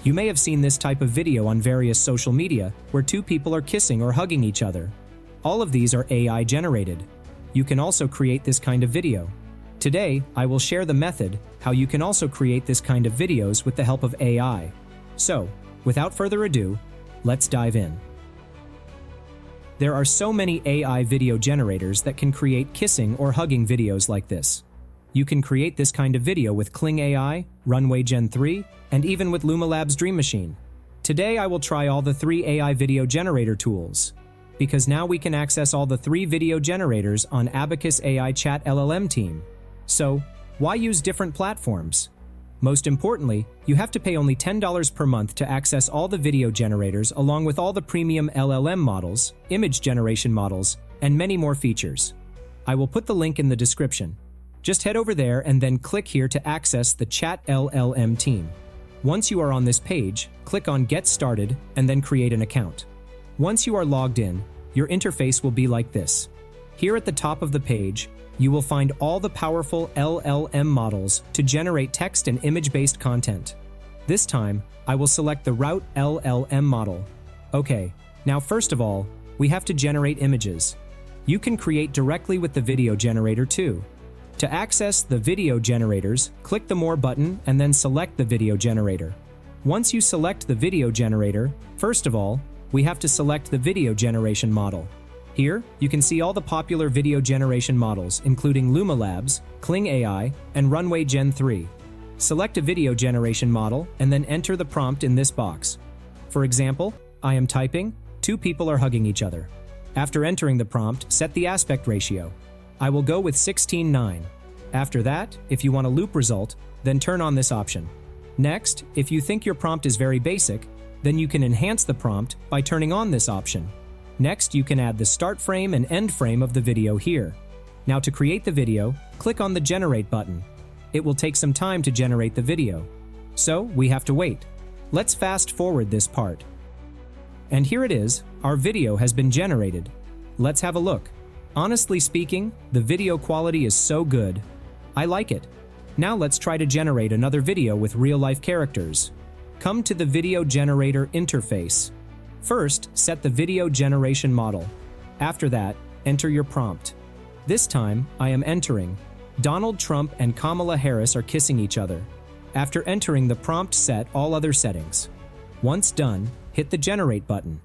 You may have seen this type of video on various social media where two people are kissing or hugging each other. All of these are AI generated. You can also create this kind of video. Today, I will share the method how you can also create this kind of videos with the help of AI. So, without further ado, let's dive in. There are so many AI video generators that can create kissing or hugging videos like this. You can create this kind of video with Kling AI, Runway Gen 3, and even with Luma Labs Dream Machine. Today I will try all the 3 AI video generator tools, because now we can access all the 3 video generators on Abacus AI Chat LLM team. So, why use different platforms? Most importantly, you have to pay only $10 per month to access all the video generators along with all the premium LLM models, image generation models, and many more features. I will put the link in the description. Just head over there and then click here to access the Chat LLM team. Once you are on this page, click on Get Started and then create an account. Once you are logged in, your interface will be like this. Here at the top of the page, you will find all the powerful LLM models to generate text and image-based content. This time, I will select the Route LLM model. Okay, now first of all, we have to generate images. You can create directly with the video generator too. To access the video generators, click the More button and then select the video generator. Once you select the video generator, first of all, we have to select the video generation model. Here, you can see all the popular video generation models, including Luma Labs, Kling AI, and Runway Gen 3. Select a video generation model and then enter the prompt in this box. For example, I am typing, 2 people are hugging each other. After entering the prompt, set the aspect ratio. I will go with 16:9. After that, if you want a loop result, then turn on this option. Next, if you think your prompt is very basic, then you can enhance the prompt by turning on this option. Next, you can add the start frame and end frame of the video here. Now to create the video, click on the Generate button. It will take some time to generate the video, so we have to wait. Let's fast forward this part. And here it is, our video has been generated. Let's have a look. Honestly speaking, the video quality is so good. I like it. Now let's try to generate another video with real-life characters. Come to the video generator interface. First, set the video generation model. After that, enter your prompt. This time, I am entering, Donald Trump and Kamala Harris are kissing each other. After entering the prompt, set all other settings. Once done, hit the Generate button.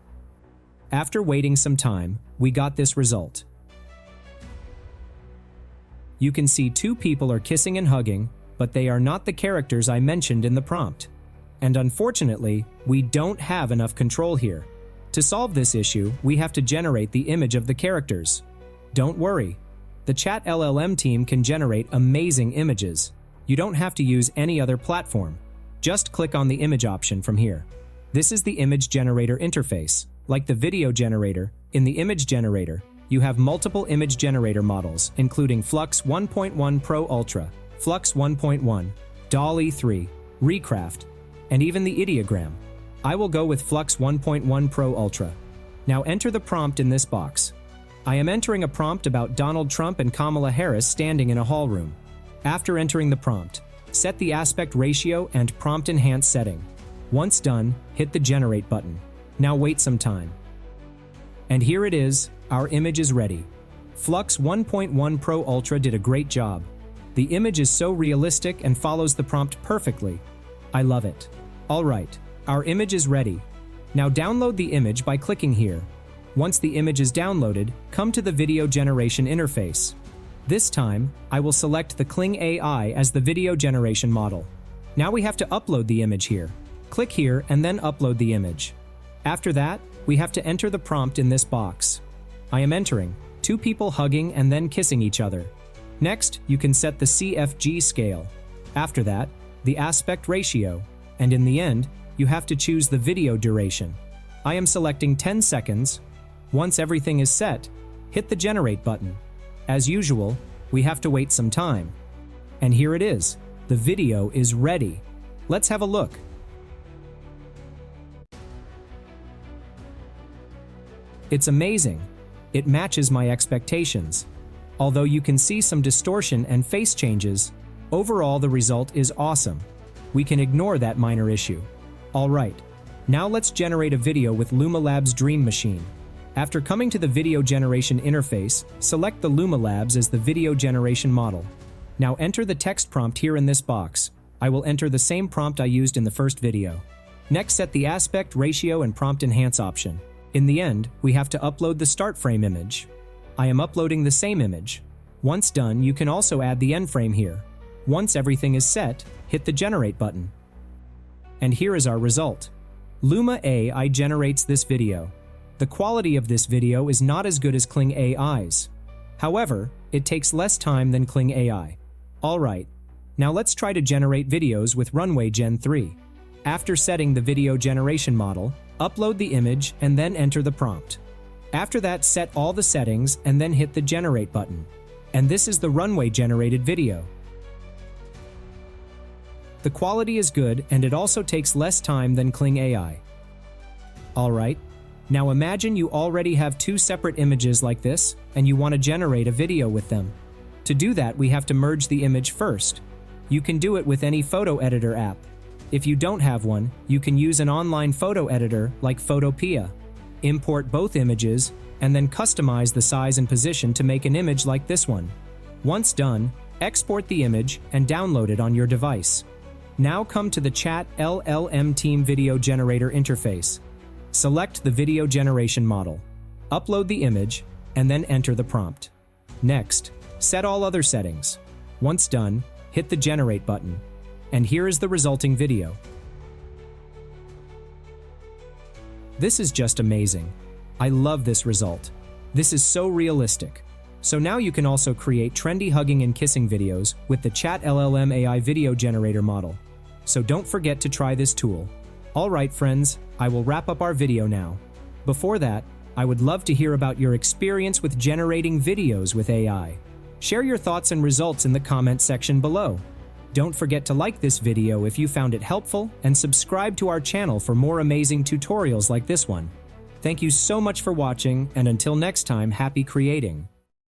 After waiting some time, we got this result. You can see 2 people are kissing and hugging, but they are not the characters I mentioned in the prompt. And unfortunately, we don't have enough control here. To solve this issue, we have to generate the image of the characters. Don't worry. The Chat LLM team can generate amazing images. You don't have to use any other platform. Just click on the image option from here. This is the image generator interface. Like the video generator, in the image generator, you have multiple image generator models, including Flux 1.1 Pro Ultra, Flux 1.1, DALL-E 3, Recraft, and even the ideogram. I will go with Flux 1.1 Pro Ultra. Now enter the prompt in this box. I am entering a prompt about Donald Trump and Kamala Harris standing in a hall room. After entering the prompt, set the aspect ratio and prompt enhance setting. Once done, hit the Generate button. Now wait some time. And here it is, our image is ready. Flux 1.1 Pro Ultra did a great job. The image is so realistic and follows the prompt perfectly. I love it. Alright, our image is ready. Now download the image by clicking here. Once the image is downloaded, come to the video generation interface. This time, I will select the Kling AI as the video generation model. Now we have to upload the image here. Click here and then upload the image. After that, we have to enter the prompt in this box. I am entering, 2 people hugging and then kissing each other. Next, you can set the CFG scale. After that, the aspect ratio. And in the end, you have to choose the video duration. I am selecting 10 seconds. Once everything is set, hit the Generate button. As usual, we have to wait some time. And here it is. The video is ready. Let's have a look. It's amazing. It matches my expectations. Although you can see some distortion and face changes, overall the result is awesome. We can ignore that minor issue. Alright, now let's generate a video with Luma Labs Dream Machine. After coming to the video generation interface, select the Luma Labs as the video generation model. Now enter the text prompt here in this box. I will enter the same prompt I used in the first video. Next, set the aspect, ratio, and prompt enhance option. In the end, we have to upload the start frame image. I am uploading the same image. Once done, you can also add the end frame here. Once everything is set, hit the generate button. And here is our result. Luma AI generates this video. The quality of this video is not as good as Kling AI's. However, it takes less time than Kling AI. Alright, now let's try to generate videos with Runway Gen 3. After setting the video generation model, upload the image and then enter the prompt. After that, set all the settings and then hit the generate button. And this is the Runway generated video. The quality is good and it also takes less time than Kling AI. Alright, now imagine you already have two separate images like this and you want to generate a video with them. To do that, we have to merge the image first. You can do it with any photo editor app. If you don't have one, you can use an online photo editor like Photopea. Import both images and then customize the size and position to make an image like this one. Once done, export the image and download it on your device. Now come to the Chat LLM Team Video Generator interface. Select the video generation model. Upload the image and then enter the prompt. Next, set all other settings. Once done, hit the generate button. And here is the resulting video. This is just amazing. I love this result. This is so realistic. So now you can also create trendy hugging and kissing videos with the Chat LLM AI video generator model. So don't forget to try this tool. Alright friends, I will wrap up our video now. Before that, I would love to hear about your experience with generating videos with AI. Share your thoughts and results in the comment section below. Don't forget to like this video if you found it helpful and subscribe to our channel for more amazing tutorials like this one. Thank you so much for watching, and until next time, happy creating.